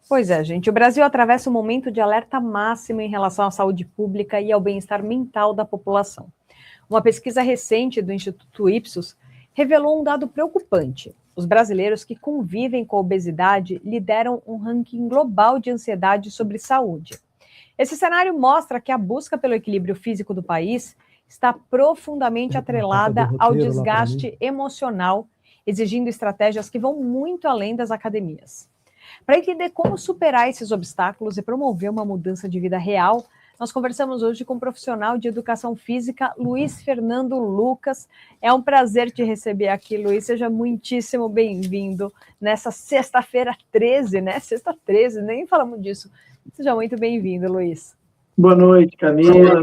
Pois é, gente, o Brasil atravessa um momento de alerta máximo em relação à saúde pública e ao bem-estar mental da população. Uma pesquisa recente do Instituto Ipsos revelou um dado preocupante. Os brasileiros que convivem com a obesidade lideram um ranking global de ansiedade sobre saúde. Esse cenário mostra que a busca pelo equilíbrio físico do país está profundamente atrelada ao desgaste emocional, exigindo estratégias que vão muito além das academias. Para entender como superar esses obstáculos e promover uma mudança de vida real, nós conversamos hoje com o profissional de educação física, Luiz Fernando Lucas. É um prazer te receber aqui, Luiz. Seja muitíssimo bem-vindo nessa sexta-feira 13, né? Sexta 13, nem falamos disso. Seja muito bem-vindo, Luiz. Boa noite, Camila.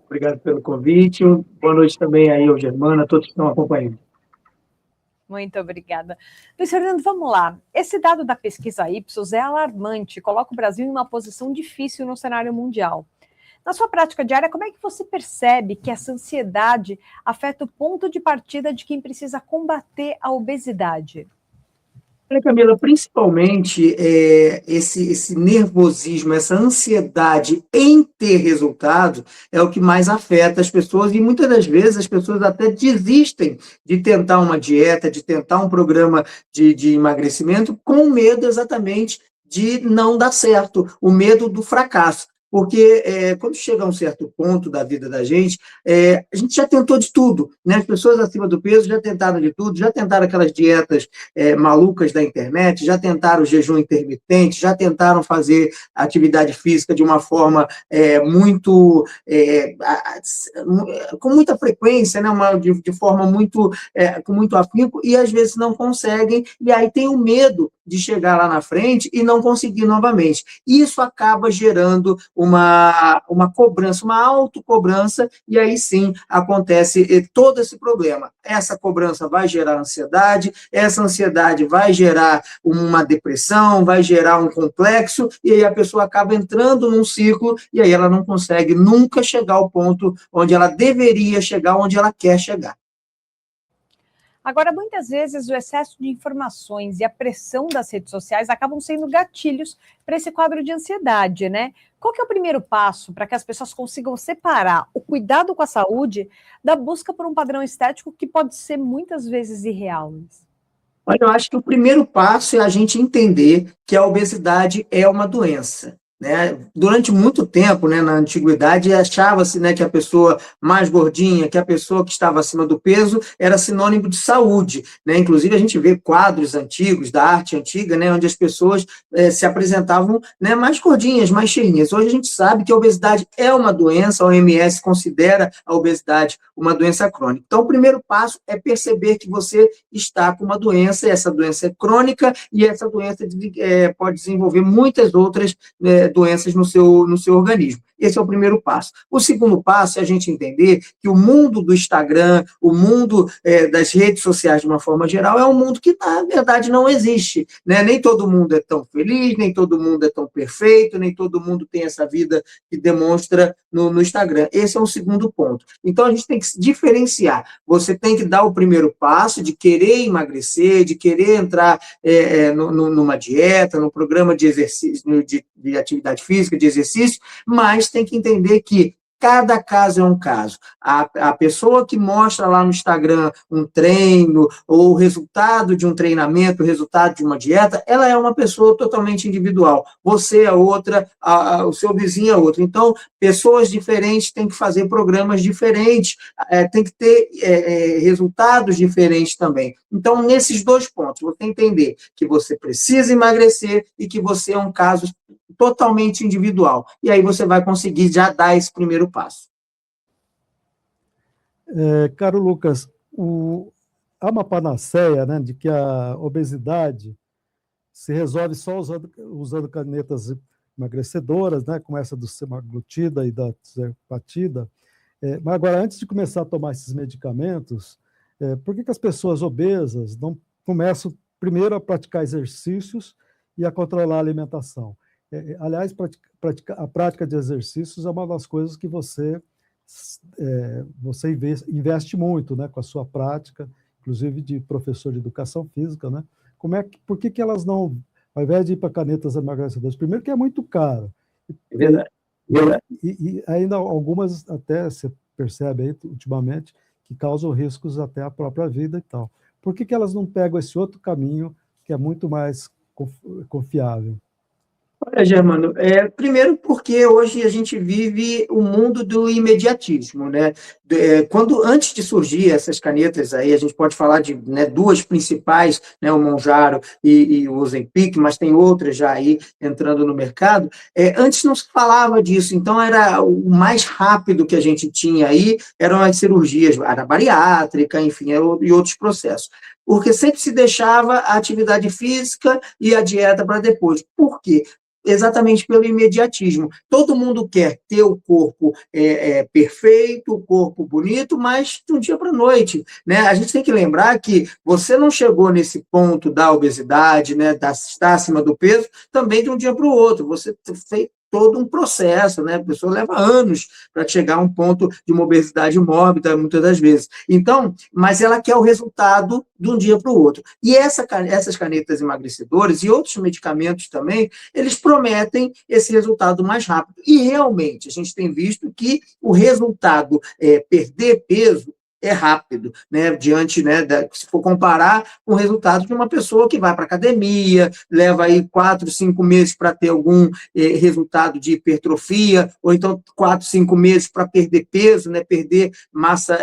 Obrigado pelo convite. Boa noite também aí ao Germano, a todos que estão acompanhando. Muito obrigada. Luiz Fernando, vamos lá. Esse dado da pesquisa Ipsos é alarmante, coloca o Brasil em uma posição difícil no cenário mundial. Na sua prática diária, como é que você percebe que essa ansiedade afeta o ponto de partida de quem precisa combater a obesidade? Olha, Camila, principalmente esse nervosismo, essa ansiedade em ter resultado é o que mais afeta as pessoas e muitas das vezes as pessoas até desistem de tentar uma dieta, de tentar um programa de emagrecimento com medo exatamente de não dar certo, o medo do fracasso. Porque quando chega a um certo ponto da vida da gente, a gente já tentou de tudo, né? As pessoas acima do peso já tentaram de tudo, já tentaram aquelas dietas malucas da internet, já tentaram o jejum intermitente, já tentaram fazer atividade física de uma forma com muita frequência, né? De forma com muito afinco, e às vezes não conseguem, e aí tem o medo de chegar lá na frente e não conseguir novamente. Isso acaba gerando uma cobrança, uma autocobrança, e aí sim acontece todo esse problema. Essa cobrança vai gerar ansiedade, essa ansiedade vai gerar uma depressão, vai gerar um complexo, e aí a pessoa acaba entrando num ciclo, e aí ela não consegue nunca chegar ao ponto onde ela deveria chegar, onde ela quer chegar. Agora, muitas vezes, o excesso de informações e a pressão das redes sociais acabam sendo gatilhos para esse quadro de ansiedade, né? Qual que é o primeiro passo para que as pessoas consigam separar o cuidado com a saúde da busca por um padrão estético que pode ser muitas vezes irreal? Olha, eu acho que o primeiro passo é a gente entender que a obesidade é uma doença. Né? Durante muito tempo, né, na antiguidade, achava-se, né, que a pessoa mais gordinha, que a pessoa que estava acima do peso era sinônimo de saúde. Né? Inclusive, a gente vê quadros antigos, da arte antiga, né, onde as pessoas se apresentavam, né, mais gordinhas, mais cheinhas. Hoje a gente sabe que a obesidade é uma doença, a OMS considera a obesidade uma doença crônica. Então, o primeiro passo é perceber que você está com uma doença, essa doença é crônica, e essa doença pode desenvolver muitas outras doenças no seu organismo. Esse é o primeiro passo. O segundo passo é a gente entender que o mundo do Instagram, o mundo das redes sociais de uma forma geral, é um mundo que, na verdade, não existe. Né? Nem todo mundo é tão feliz, nem todo mundo é tão perfeito, nem todo mundo tem essa vida que demonstra no Instagram. Esse é o segundo ponto. Então, a gente tem que se diferenciar. Você tem que dar o primeiro passo de querer emagrecer, de querer entrar numa dieta, num programa de exercício, de atividade física, de exercício, mas tem que entender que cada caso é um caso. A pessoa que mostra lá no Instagram um treino, ou o resultado de um treinamento, o resultado de uma dieta, ela é uma pessoa totalmente individual. Você é outra, o seu vizinho é outro. Então, pessoas diferentes têm que fazer programas diferentes, tem que ter resultados diferentes também. Então, nesses dois pontos, você entender que você precisa emagrecer e que você é um caso totalmente individual. E aí você vai conseguir já dar esse primeiro passo. Caro Lucas, há uma panaceia, né, de que a obesidade se resolve só usando canetas emagrecedoras, né, como essa do semaglutida e da tirzepatida. Mas agora, antes de começar a tomar esses medicamentos, por que as pessoas obesas não começam primeiro a praticar exercícios e a controlar a alimentação? Aliás, a prática de exercícios é uma das coisas que você investe muito, né, com a sua prática, inclusive de professor de educação física, né? Por que elas não ao invés de ir para canetas emagrecedoras, primeiro que é muito caro. É verdade. E ainda algumas até você percebe aí, ultimamente, que causam riscos até à própria vida e tal. Por que elas não pegam esse outro caminho que é muito mais confiável? Olha, Germano, primeiro porque hoje a gente vive o mundo do imediatismo, né? Antes de surgir essas canetas aí, a gente pode falar de, né, duas principais, né, o Monjaro e o Ozempic, mas tem outras já aí entrando no mercado. Antes não se falava disso, então era o mais rápido que a gente tinha aí, eram as cirurgias, a bariátrica, enfim, e outros processos. Porque sempre se deixava a atividade física e a dieta para depois. Por quê? Exatamente pelo imediatismo. Todo mundo quer ter o corpo perfeito, o corpo bonito, mas de um dia para a noite, né? A gente tem que lembrar que você não chegou nesse ponto da obesidade, né, da estar acima do peso, também de um dia para o outro. Você fez todo um processo, né? A pessoa leva anos para chegar a um ponto de uma obesidade mórbida, muitas das vezes. Então, mas ela quer o resultado de um dia para o outro. E essas canetas emagrecedoras e outros medicamentos também, eles prometem esse resultado mais rápido. E realmente, a gente tem visto que o resultado perder peso é rápido, né? Diante, né, se for comparar com o resultado de uma pessoa que vai para a academia, leva aí 4, 5 meses para ter algum resultado de hipertrofia, ou então 4, 5 meses para perder peso, né, perder massa,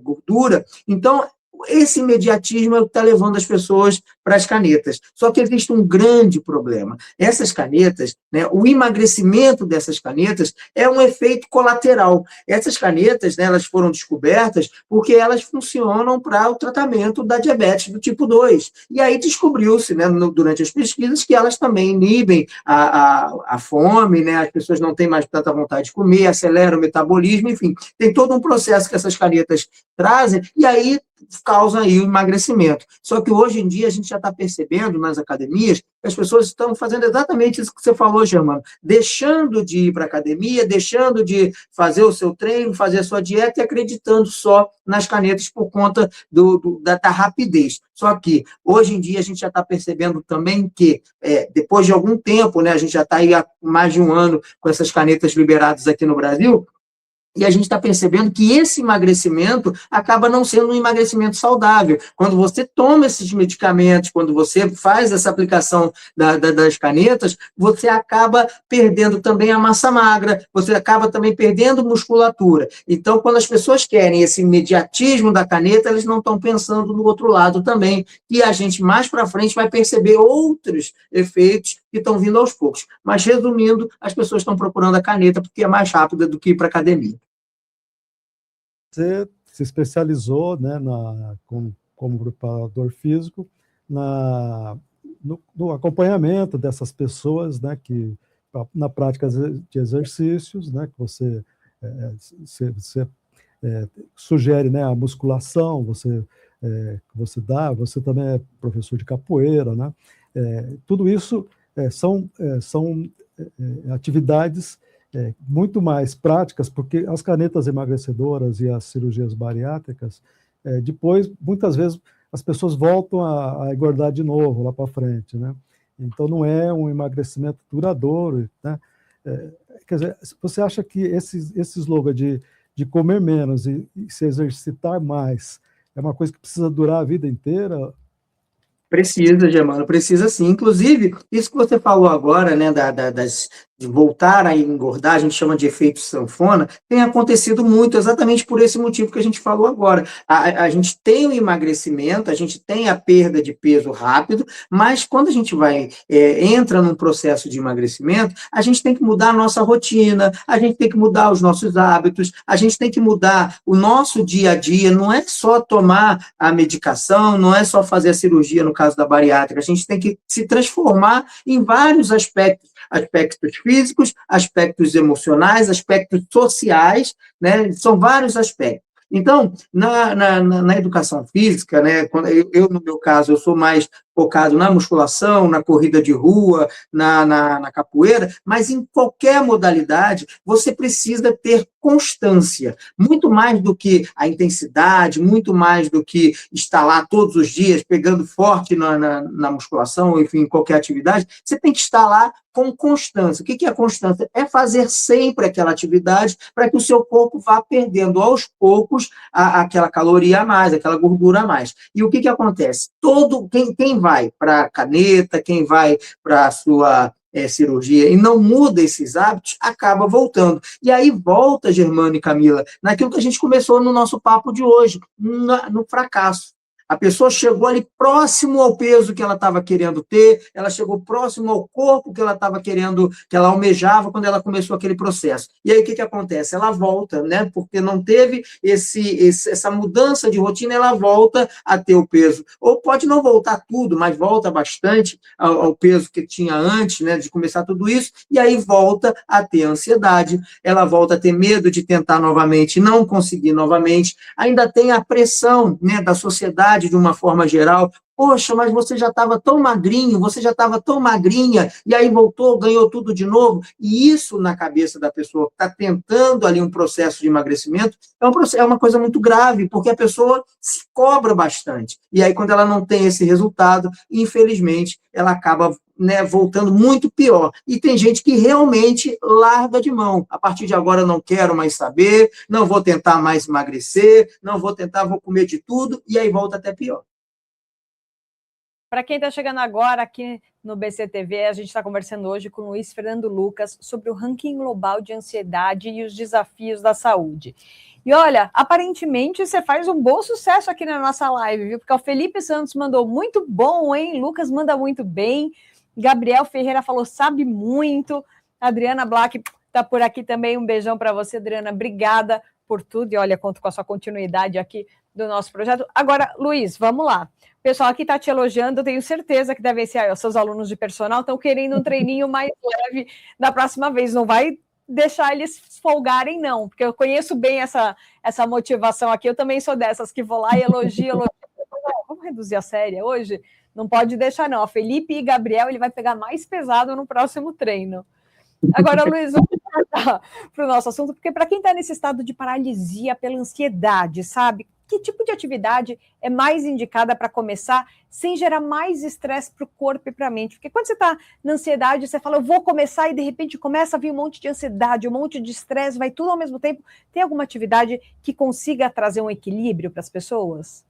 gordura. Então, esse imediatismo é o que está levando as pessoas para as canetas. Só que existe um grande problema. Essas canetas, né, o emagrecimento dessas canetas é um efeito colateral. Essas canetas, né, elas foram descobertas porque elas funcionam para o tratamento da diabetes do tipo 2. E aí descobriu-se, né, durante as pesquisas, que elas também inibem a fome, né, as pessoas não têm mais tanta vontade de comer, aceleram o metabolismo, enfim. Tem todo um processo que essas canetas trazem, e aí causa aí o emagrecimento. Só que hoje em dia a gente já está percebendo nas academias que as pessoas estão fazendo exatamente isso que você falou, Germano, deixando de ir para a academia, deixando de fazer o seu treino, fazer a sua dieta e acreditando só nas canetas por conta da rapidez. Só que hoje em dia a gente já está percebendo também que depois de algum tempo, né, a gente já está aí há mais de um ano com essas canetas liberadas aqui no Brasil, e a gente está percebendo que esse emagrecimento acaba não sendo um emagrecimento saudável. Quando você toma esses medicamentos, quando você faz essa aplicação das canetas, você acaba perdendo também a massa magra, você acaba também perdendo musculatura. Então, quando as pessoas querem esse imediatismo da caneta, eles não estão pensando no outro lado também, e a gente mais para frente vai perceber outros efeitos que estão vindo aos poucos. Mas, resumindo, as pessoas estão procurando a caneta porque é mais rápida do que ir para a academia. Você se especializou, né, como preparador físico no acompanhamento dessas pessoas, né, que na prática de exercícios, né, que você sugere, né, a musculação, você também é professor de capoeira, né? Tudo isso são atividades muito mais práticas, porque as canetas emagrecedoras e as cirurgias bariátricas, depois, muitas vezes, as pessoas voltam a engordar de novo lá para frente, né? Então, não é um emagrecimento duradouro, né? Quer dizer, você acha que esse slogan de comer menos e se exercitar mais é uma coisa que precisa durar a vida inteira? Precisa, Germano, precisa sim. Inclusive, isso que você falou agora, né, de voltar a engordar, a gente chama de efeito sanfona, tem acontecido muito, exatamente por esse motivo que a gente falou agora. A gente tem o emagrecimento, a gente tem a perda de peso rápido, mas quando a gente entra num processo de emagrecimento, a gente tem que mudar a nossa rotina, a gente tem que mudar os nossos hábitos, a gente tem que mudar o nosso dia a dia, não é só tomar a medicação, não é só fazer a cirurgia, no caso da bariátrica, a gente tem que se transformar em vários aspectos físicos, aspectos emocionais, aspectos sociais, né? São vários aspectos. Então, na educação física, né, no meu caso, eu sou mais focado na musculação, na corrida de rua, na capoeira, mas em qualquer modalidade, você precisa ter constância, muito mais do que a intensidade, muito mais do que estar lá todos os dias pegando forte na musculação, enfim, em qualquer atividade, você tem que estar lá com constância. O que é a constância? É fazer sempre aquela atividade para que o seu corpo vá perdendo aos poucos aquela caloria a mais, aquela gordura a mais. E o que acontece? Quem vai para a caneta, quem vai para a sua cirurgia e não muda esses hábitos, acaba voltando. E aí volta, Germano e Camila, naquilo que a gente começou no nosso papo de hoje, no fracasso. A pessoa chegou ali próximo ao peso que ela estava querendo ter, ela chegou próximo ao corpo que ela estava querendo, que ela almejava quando ela começou aquele processo. E aí o que acontece? Ela volta, né? Porque não teve essa mudança de rotina, ela volta a ter o peso. Ou pode não voltar tudo, mas volta bastante ao peso que tinha antes, né, de começar tudo isso, e aí volta a ter ansiedade, ela volta a ter medo de tentar novamente, não conseguir novamente, ainda tem a pressão, né, da sociedade de uma forma geral. Poxa, mas você já estava tão magrinho, você já estava tão magrinha, e aí voltou, ganhou tudo de novo. E isso, na cabeça da pessoa que está tentando ali um processo de emagrecimento, é uma coisa muito grave, porque a pessoa se cobra bastante. E aí, quando ela não tem esse resultado, infelizmente, ela acaba, né, voltando muito pior. E tem gente que realmente larga de mão. A partir de agora não quero mais saber, não vou tentar mais emagrecer, não vou tentar, vou comer de tudo, e aí volta até pior. Para quem está chegando agora aqui no BCTV, a gente está conversando hoje com o Luiz Fernando Lucas sobre o ranking global de ansiedade e os desafios da saúde. E olha, aparentemente você faz um bom sucesso aqui na nossa live, viu? Porque o Felipe Santos mandou muito bom, hein? Lucas manda muito bem. Gabriel Ferreira falou, sabe muito. Adriana Black está por aqui também. Um beijão para você, Adriana. Obrigada por tudo. E olha, conto com a sua continuidade aqui do nosso projeto. Agora, Luiz, vamos lá. O pessoal aqui está te elogiando, eu tenho certeza que devem ser os seus alunos de personal, estão querendo um treininho mais leve da próxima vez. Não vai deixar eles folgarem, não, porque eu conheço bem essa motivação aqui. Eu também sou dessas que vou lá e elogio. Vamos reduzir a série hoje? Não pode deixar, não. A Felipe e Gabriel, ele vai pegar mais pesado no próximo treino. Agora, Luiz, vamos voltar para o nosso assunto, porque para quem está nesse estado de paralisia pela ansiedade, sabe? Que tipo de atividade é mais indicada para começar sem gerar mais estresse para o corpo e para a mente? Porque quando você está na ansiedade, você fala, eu vou começar, e de repente começa a vir um monte de ansiedade, um monte de estresse, vai tudo ao mesmo tempo. Tem alguma atividade que consiga trazer um equilíbrio para as pessoas?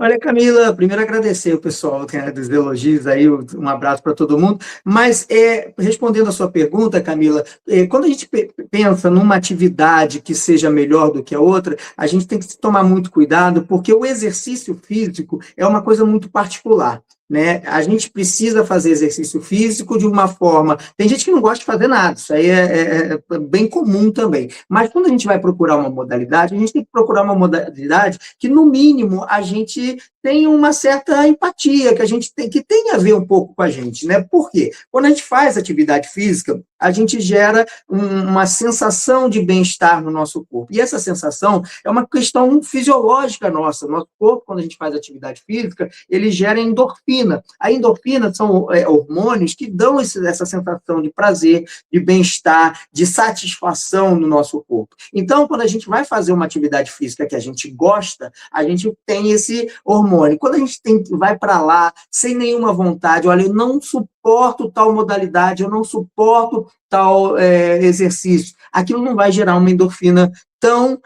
Olha, Camila, primeiro agradecer o pessoal dos elogios aí, um abraço para todo mundo, mas respondendo a sua pergunta, Camila, quando a gente pensa numa atividade que seja melhor do que a outra, a gente tem que tomar muito cuidado, porque o exercício físico é uma coisa muito particular. Né? A gente precisa fazer exercício físico de uma forma... Tem gente que não gosta de fazer nada, isso aí é bem comum também. Mas quando a gente vai procurar uma modalidade, a gente tem que procurar uma modalidade que, no mínimo, a gente tem uma certa empatia, que tem a ver um pouco com a gente. Né? Por quê? Quando a gente faz atividade física, a gente gera uma sensação de bem-estar no nosso corpo. E essa sensação é uma questão fisiológica nossa. Nosso corpo, quando a gente faz atividade física, ele gera endorfina. A endorfina são hormônios que dão essa sensação de prazer, de bem-estar, de satisfação no nosso corpo. Então, quando a gente vai fazer uma atividade física que a gente gosta, a gente tem esse hormônio. Quando a gente vai para lá sem nenhuma vontade, olha, eu não suporto tal modalidade, eu não suporto tal exercício, aquilo não vai gerar uma endorfina com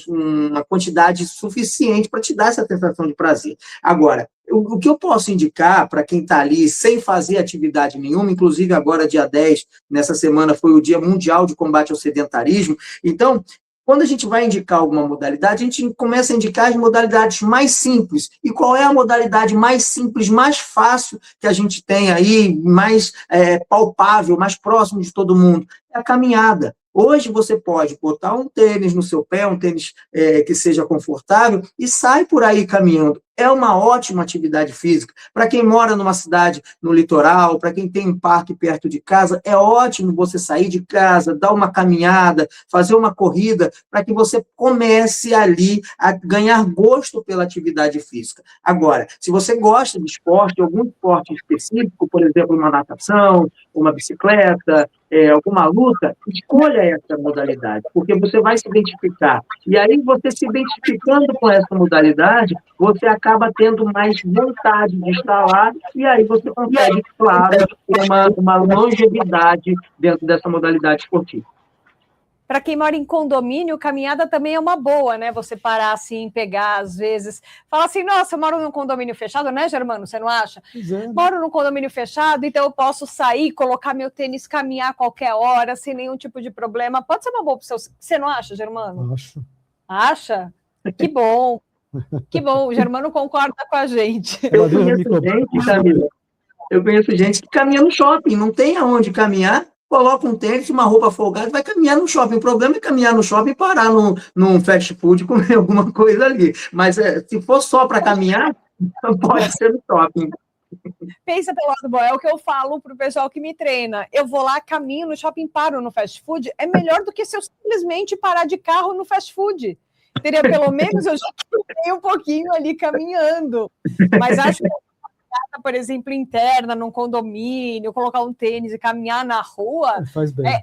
uma quantidade suficiente para te dar essa sensação de prazer. Agora, o que eu posso indicar para quem está ali sem fazer atividade nenhuma, inclusive agora, dia 10, nessa semana, foi o Dia Mundial de Combate ao Sedentarismo, então, quando a gente vai indicar alguma modalidade, a gente começa a indicar as modalidades mais simples. E qual é a modalidade mais simples, mais fácil que a gente tem aí, mais palpável, mais próximo de todo mundo? É a caminhada. Hoje você pode botar um tênis no seu pé, um tênis que seja confortável, e sai por aí caminhando. é uma ótima atividade física. Para quem mora numa cidade no litoral, para quem tem um parque perto de casa, é ótimo você sair de casa, dar uma caminhada, fazer uma corrida, para que você comece ali a ganhar gosto pela atividade física. Agora, se você gosta de esporte, algum esporte específico, por exemplo, uma natação, uma bicicleta, alguma luta, escolha essa modalidade, porque você vai se identificar. E aí, você se identificando com essa modalidade, você acaba tendo mais vontade de estar lá, e aí você consegue, claro, uma longevidade dentro dessa modalidade esportiva. Para quem mora em condomínio, caminhada também é uma boa, né? Você parar assim, pegar, às vezes, falar assim, nossa, eu moro num condomínio fechado, né, Germano? Você não acha? Moro num condomínio fechado, então eu posso sair, colocar meu tênis, caminhar a qualquer hora, sem nenhum tipo de problema. Pode ser uma boa opção. Você não acha, Germano? Acho. Acha? Que bom. Que bom, o Germano concorda com a gente. Eu conheço gente que caminha no shopping, não tem aonde caminhar, coloca um tênis, uma roupa folgada e vai caminhar no shopping. O problema é caminhar no shopping e parar num fast food, comer alguma coisa ali. Mas se for só para caminhar, pode ser no shopping. Pensa pelo lado bom, é o que eu falo para o pessoal que me treina. Eu vou lá, caminho no shopping, paro no fast food. É melhor do que se eu simplesmente parar de carro no fast food. Teria pelo menos, eu já caminhei um pouquinho ali caminhando. Mas acho que por exemplo, interna, num condomínio, colocar um tênis e caminhar na rua,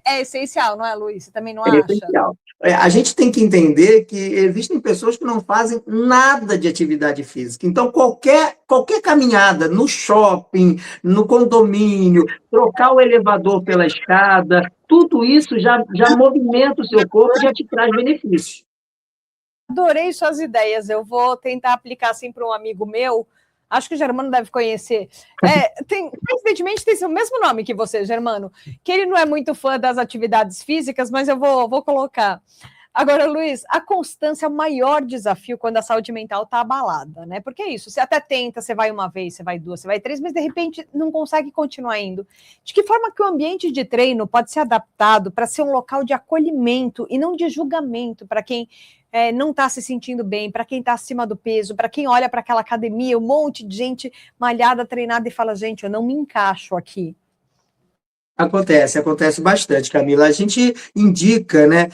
é essencial, não é, Luiz? Você também não acha? Essencial. A gente tem que entender que existem pessoas que não fazem nada de atividade física. Então, qualquer caminhada no shopping, no condomínio, trocar o elevador pela escada, tudo isso já movimenta o seu corpo e já te traz benefícios. Adorei suas ideias. Eu vou tentar aplicar assim para um amigo meu. Acho que o Germano deve conhecer. Coincidentemente, tem o mesmo nome que você, Germano, que ele não é muito fã das atividades físicas, mas eu vou colocar. Agora, Luiz, a constância é o maior desafio quando a saúde mental está abalada, né? Porque é isso, você até tenta, você vai uma vez, você vai duas, você vai três, mas de repente não consegue continuar indo. De que forma que o ambiente de treino pode ser adaptado para ser um local de acolhimento e não de julgamento para quem não está se sentindo bem, para quem está acima do peso, para quem olha para aquela academia, um monte de gente malhada, treinada e fala, gente, eu não me encaixo aqui. Acontece bastante, Camila. A gente indica, né?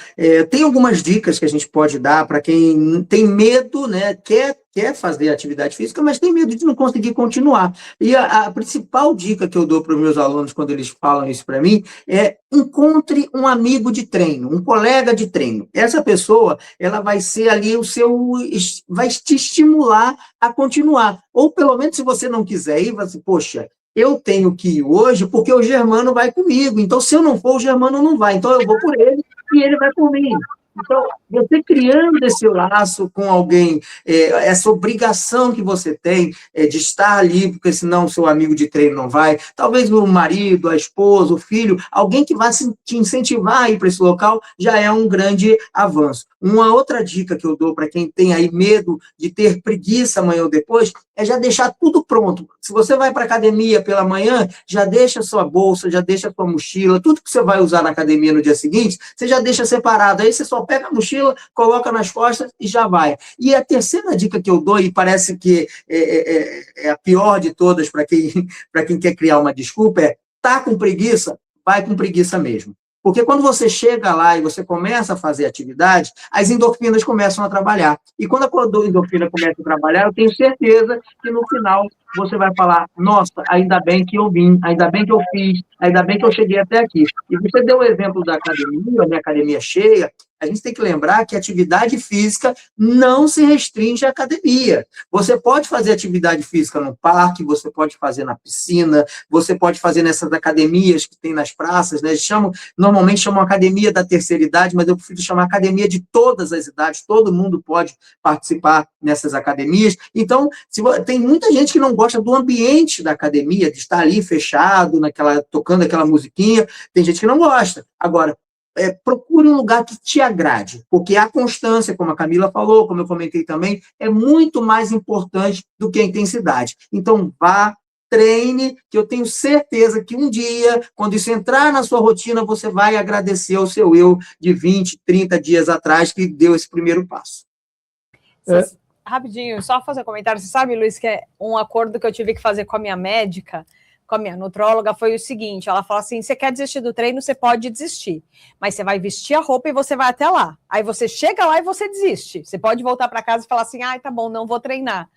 Tem algumas dicas que a gente pode dar para quem tem medo, né? Quer fazer atividade física, mas tem medo de não conseguir continuar. E a principal dica que eu dou para os meus alunos quando eles falam isso para mim é encontre um amigo de treino, um colega de treino. Essa pessoa, ela vai ser ali vai te estimular a continuar. Ou pelo menos se você não quiser ir, você, poxa, eu tenho que ir hoje porque o Germano vai comigo. Então, se eu não for, o Germano não vai. Então, eu vou por ele e ele vai por mim. Então, você criando esse laço com alguém, essa obrigação que você tem de estar ali, porque senão o seu amigo de treino não vai, talvez o marido, a esposa, o filho, alguém que vai te incentivar a ir para esse local, já é um grande avanço. Uma outra dica que eu dou para quem tem aí medo de ter preguiça amanhã ou depois, é já deixar tudo pronto. Se você vai para a academia pela manhã, já deixa a sua bolsa, já deixa a sua mochila, tudo que você vai usar na academia no dia seguinte, você já deixa separado. Aí você só pega a mochila, coloca nas costas e já vai. E a terceira dica que eu dou, e parece que é a pior de todas para quem quer criar uma desculpa, tá com preguiça? Vai com preguiça mesmo. Porque quando você chega lá e você começa a fazer atividade, as endorfinas começam a trabalhar. E quando a endorfina começa a trabalhar, eu tenho certeza que no final você vai falar, nossa, ainda bem que eu vim, ainda bem que eu fiz, ainda bem que eu cheguei até aqui. E você deu o exemplo da academia, minha academia cheia, a gente tem que lembrar que a atividade física não se restringe à academia. Você pode fazer atividade física no parque, você pode fazer na piscina, você pode fazer nessas academias que tem nas praças, né? Normalmente chamam academia da terceira idade, mas eu prefiro chamar academia de todas as idades, todo mundo pode participar nessas academias. Então, tem muita gente que não gosta do ambiente da academia, de estar ali fechado, tocando aquela musiquinha, tem gente que não gosta. Agora, procure um lugar que te agrade, porque a constância, como a Camila falou, como eu comentei também, é muito mais importante do que a intensidade. Então, vá, treine, que eu tenho certeza que um dia, quando isso entrar na sua rotina, você vai agradecer ao seu eu de 20, 30 dias atrás que deu esse primeiro passo. Rapidinho, só fazer um comentário. Você sabe, Luiz, que é um acordo que eu tive que fazer com a minha médica, com a minha nutróloga, foi o seguinte, ela falou assim, você quer desistir do treino, você pode desistir, mas você vai vestir a roupa e você vai até lá. Aí você chega lá e você desiste. Você pode voltar para casa e falar assim, tá bom, não vou treinar.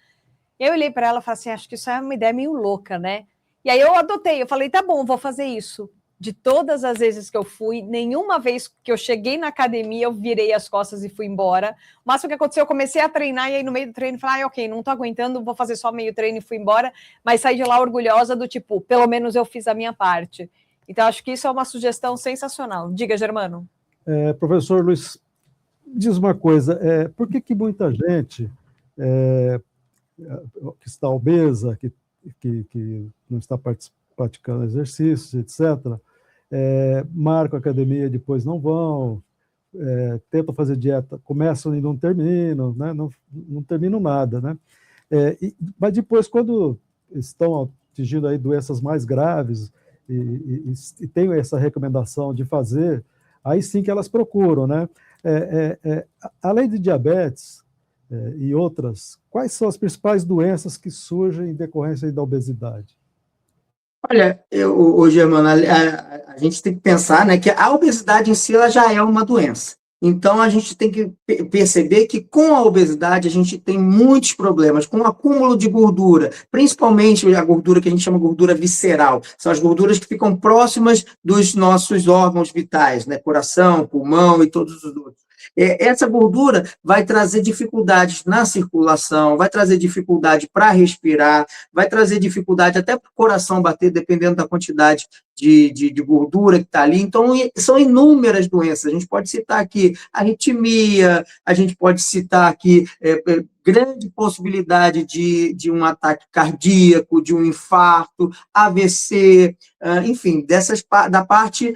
E eu olhei para ela e falei assim, acho que isso é uma ideia meio louca, né? E aí eu adotei, eu falei, tá bom, vou fazer isso. De todas as vezes que eu fui, nenhuma vez que eu cheguei na academia, eu virei as costas e fui embora. O máximo que aconteceu, eu comecei a treinar, e aí no meio do treino, falei, ok, não tô aguentando, vou fazer só meio treino e fui embora, mas saí de lá orgulhosa do tipo, pelo menos eu fiz a minha parte. Então, acho que isso é uma sugestão sensacional. Diga, Germano. Professor Luiz, diz uma coisa, por que muita gente que está obesa, que não está praticando exercícios, etc., marcam a academia, depois não vão, tentam fazer dieta, começam e não terminam, né? Não terminam nada, né? Mas depois, quando estão atingindo aí doenças mais graves e tem essa recomendação de fazer, aí sim que elas procuram, né? Além de diabetes e outras, quais são as principais doenças que surgem em decorrência da obesidade? Olha, Germano, a gente tem que pensar, né, que a obesidade em si ela já é uma doença. Então, a gente tem que perceber que com a obesidade a gente tem muitos problemas, com o acúmulo de gordura, principalmente a gordura que a gente chama de gordura visceral, são as gorduras que ficam próximas dos nossos órgãos vitais, né, coração, pulmão e todos os outros. Essa gordura vai trazer dificuldades na circulação, vai trazer dificuldade para respirar, vai trazer dificuldade até para o coração bater, dependendo da quantidade de gordura que está ali. Então, são inúmeras doenças. A gente pode citar aqui arritmia, a gente pode citar aqui grande possibilidade de um ataque cardíaco, de um infarto, AVC, enfim, da parte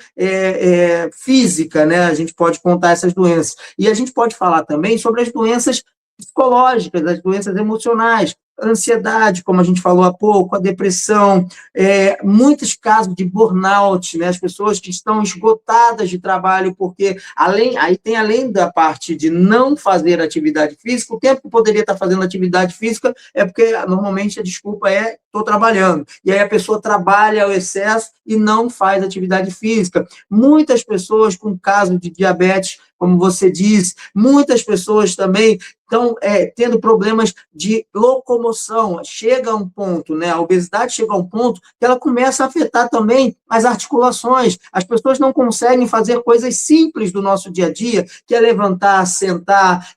física, né? A gente pode contar essas doenças. E a gente pode falar também sobre as doenças psicológicas, as doenças emocionais, ansiedade, como a gente falou há pouco, a depressão, muitos casos de burnout, né? As pessoas que estão esgotadas de trabalho, porque além da parte de não fazer atividade física, o tempo que poderia estar fazendo atividade física é porque normalmente a desculpa é estou trabalhando. E aí a pessoa trabalha ao excesso e não faz atividade física. Muitas pessoas com caso de diabetes, como você diz, muitas pessoas também estão tendo problemas de locomoção. Chega a um ponto, né? A obesidade chega a um ponto que ela começa a afetar também as articulações. As pessoas não conseguem fazer coisas simples do nosso dia a dia, que é levantar, sentar,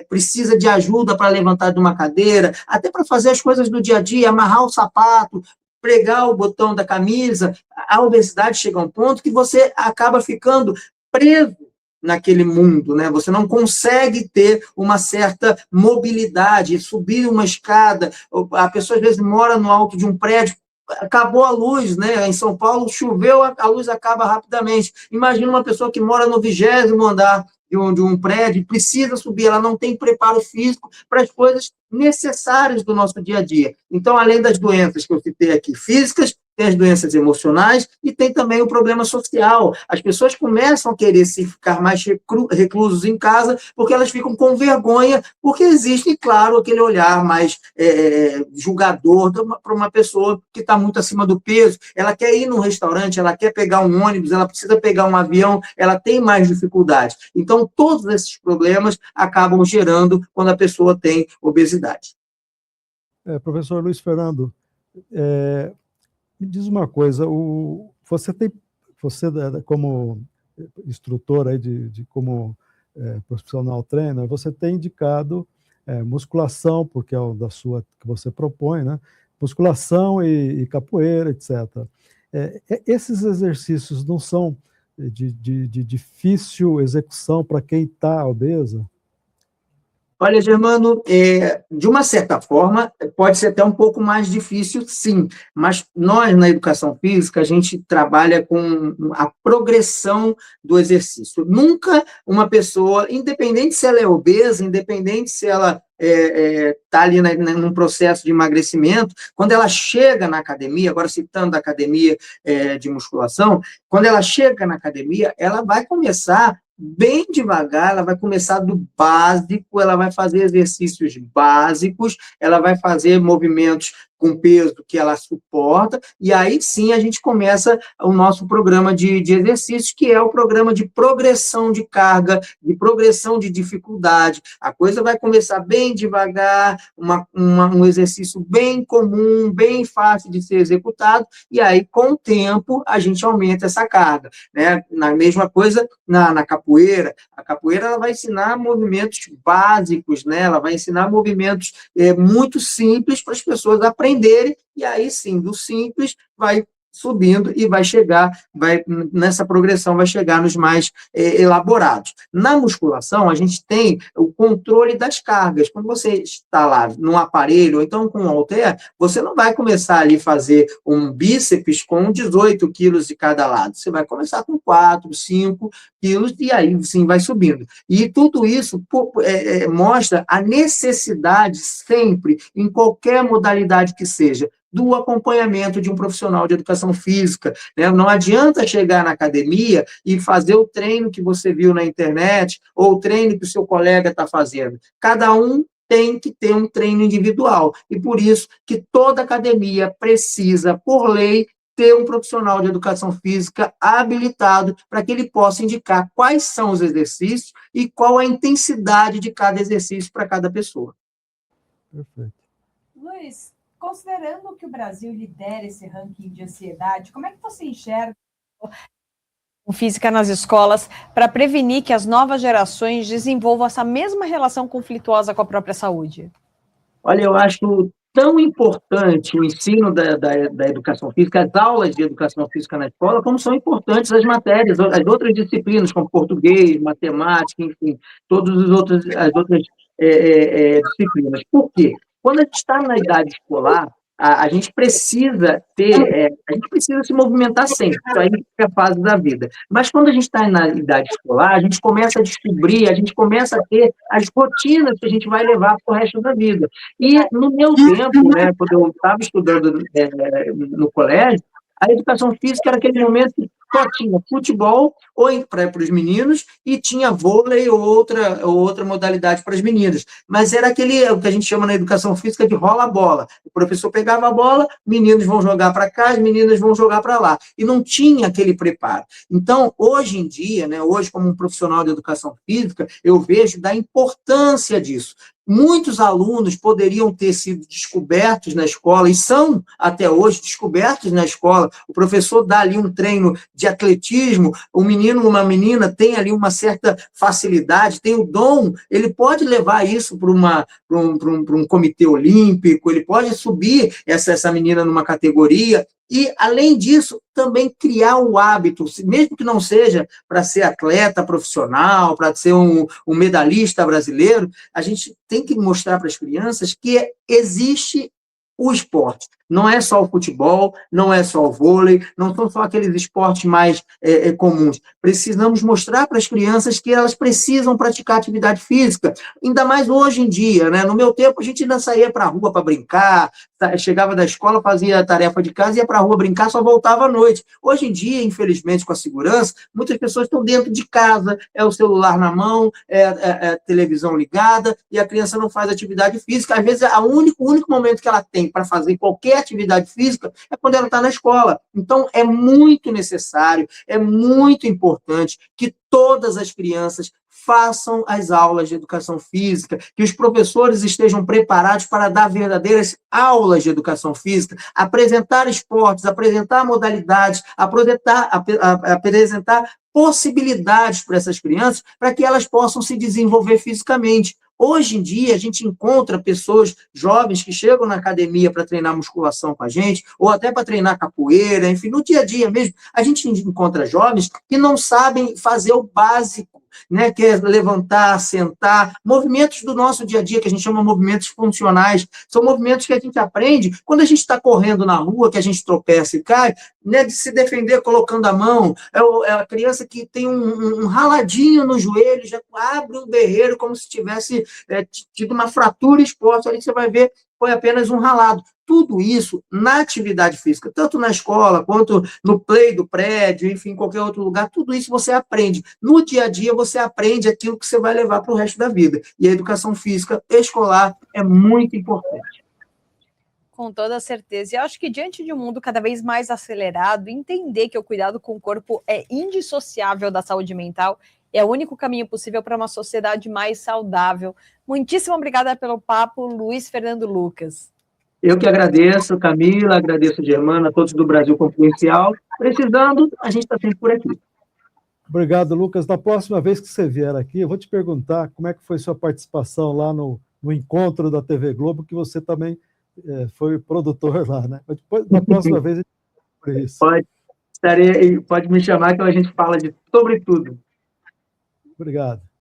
precisa de ajuda para levantar de uma cadeira, até para fazer as coisas do dia a dia, amarrar o sapato, pregar o botão da camisa. A obesidade chega a um ponto que você acaba ficando preso naquele mundo, né? Você não consegue ter uma certa mobilidade, subir uma escada. A pessoa, às vezes, mora no alto de um prédio, acabou a luz, né? Em São Paulo, choveu, a luz acaba rapidamente. Imagina uma pessoa que mora no 20º andar de um prédio, precisa subir, ela não tem preparo físico para as coisas necessárias do nosso dia a dia. Então, além das doenças que eu citei aqui, físicas, tem as doenças emocionais e tem também o problema social. As pessoas começam a querer se ficar mais reclusos em casa porque elas ficam com vergonha, porque existe, claro, aquele olhar mais julgador para uma pessoa que está muito acima do peso. Ela quer ir num restaurante, ela quer pegar um ônibus, ela precisa pegar um avião, ela tem mais dificuldades. Então, todos esses problemas acabam gerando quando a pessoa tem obesidade. Professor Luiz Fernando, me diz uma coisa, você como instrutor aí como profissional trainer, você tem indicado musculação, porque é o que você propõe, né? Musculação e capoeira, etc. Esses exercícios não são de difícil execução para quem está obesa? Olha, Germano, de uma certa forma, pode ser até um pouco mais difícil, sim, mas nós, na educação física, a gente trabalha com a progressão do exercício. Nunca uma pessoa, independente se ela é obesa, independente se ela está ali num processo de emagrecimento, quando ela chega na academia, agora citando a academia de musculação, quando ela chega na academia, ela vai começar bem devagar, ela vai começar do básico, ela vai fazer exercícios básicos, ela vai fazer movimentos com peso que ela suporta, e aí sim a gente começa o nosso programa de exercícios, que é o programa de progressão de carga, de progressão de dificuldade. A coisa vai começar bem devagar, um exercício bem comum, bem fácil de ser executado, e aí, com o tempo, a gente aumenta essa carga, né? Na mesma coisa na capoeira. A capoeira ela vai ensinar movimentos básicos, né? Ela vai ensinar movimentos muito simples para as pessoas aprenderem, e aí sim, do simples vai subindo e vai chegar, nessa progressão vai chegar nos mais elaborados. Na musculação, a gente tem o controle das cargas. Quando você está lá num aparelho, ou então com um halter, você não vai começar ali a fazer um bíceps com 18 quilos de cada lado. Você vai começar com 4, 5 quilos, e aí sim vai subindo. E tudo isso mostra a necessidade sempre, em qualquer modalidade que seja, do acompanhamento de um profissional de educação física, né? Não adianta chegar na academia e fazer o treino que você viu na internet ou o treino que o seu colega está fazendo. Cada um tem que ter um treino individual, e por isso que toda academia precisa, por lei, ter um profissional de educação física habilitado para que ele possa indicar quais são os exercícios e qual a intensidade de cada exercício para cada pessoa. Perfeito. Luiz, considerando que o Brasil lidera esse ranking de ansiedade, como é que você enxerga física nas escolas para prevenir que as novas gerações desenvolvam essa mesma relação conflituosa com a própria saúde? Olha, eu acho tão importante o ensino da educação física, as aulas de educação física na escola, como são importantes as matérias, as outras disciplinas, como português, matemática, enfim, as outras disciplinas. Por quê? Quando a gente está na idade escolar, a gente precisa se movimentar sempre, isso aí é a fase da vida. Mas quando a gente está na idade escolar, a gente começa a descobrir, a gente começa a ter as rotinas que a gente vai levar para o resto da vida. E no meu tempo, né, quando eu estava estudando no colégio, a educação física era aquele momento que só tinha futebol para os meninos e tinha vôlei ou outra modalidade para as meninas. Mas era o que a gente chama na educação física de rola-bola. O professor pegava a bola, meninos vão jogar para cá, as meninas vão jogar para lá. E não tinha aquele preparo. Então, hoje em dia, né, hoje como um profissional de educação física, eu vejo da importância disso. Muitos alunos poderiam ter sido descobertos na escola, e são até hoje descobertos na escola. O professor dá ali um treino de atletismo, o menino, uma menina tem ali uma certa facilidade, tem o dom, ele pode levar isso para um comitê olímpico, ele pode subir essa menina numa categoria. E, além disso, também criar o hábito, mesmo que não seja para ser atleta profissional, para ser um medalhista brasileiro, a gente tem que mostrar para as crianças que existe o esporte. Não é só o futebol, não é só o vôlei, não são só aqueles esportes mais comuns. Precisamos mostrar para as crianças que elas precisam praticar atividade física, ainda mais hoje em dia, né? No meu tempo, a gente ainda saía para a rua para brincar, chegava da escola, fazia a tarefa de casa, ia para a rua brincar, só voltava à noite. Hoje em dia, infelizmente, com a segurança, muitas pessoas estão dentro de casa, é o celular na mão, é a televisão ligada, e a criança não faz atividade física. Às vezes, o único momento que ela tem para fazer qualquer atividade física é quando ela está na escola. Então, é muito necessário, é muito importante que todas as crianças façam as aulas de educação física, que os professores estejam preparados para dar verdadeiras aulas de educação física, apresentar esportes, apresentar modalidades, apresentar possibilidades para essas crianças, para que elas possam se desenvolver fisicamente. Hoje em dia, a gente encontra pessoas jovens que chegam na academia para treinar musculação com a gente, ou até para treinar capoeira, enfim, no dia a dia mesmo, a gente encontra jovens que não sabem fazer o básico, né, que é levantar, sentar, movimentos do nosso dia a dia, que a gente chama movimentos funcionais, são movimentos que a gente aprende quando a gente está correndo na rua, que a gente tropeça e cai, né, de se defender colocando a mão, é a criança que tem um raladinho no joelho, já abre um berreiro como se tivesse tido uma fratura exposta, ali você vai ver, foi apenas um ralado. tudo isso na atividade física, tanto na escola, quanto no play do prédio, enfim, em qualquer outro lugar, tudo isso você aprende. No dia a dia, você aprende aquilo que você vai levar para o resto da vida. E a educação física escolar é muito importante. Com toda certeza. E eu acho que diante de um mundo cada vez mais acelerado, entender que o cuidado com o corpo é indissociável da saúde mental é o único caminho possível para uma sociedade mais saudável. Muitíssimo obrigada pelo papo, Luiz Fernando Lucas. Eu que agradeço, Camila, agradeço, Germana, a todos do Brasil Confidencial. Precisando, a gente está sempre por aqui. Obrigado, Lucas. Na próxima vez que você vier aqui, eu vou te perguntar como é que foi sua participação lá no encontro da TV Globo, que você também foi produtor lá, né? Mas depois, na próxima vez, a gente fala por isso. Pode me chamar que a gente fala sobre tudo. Obrigado.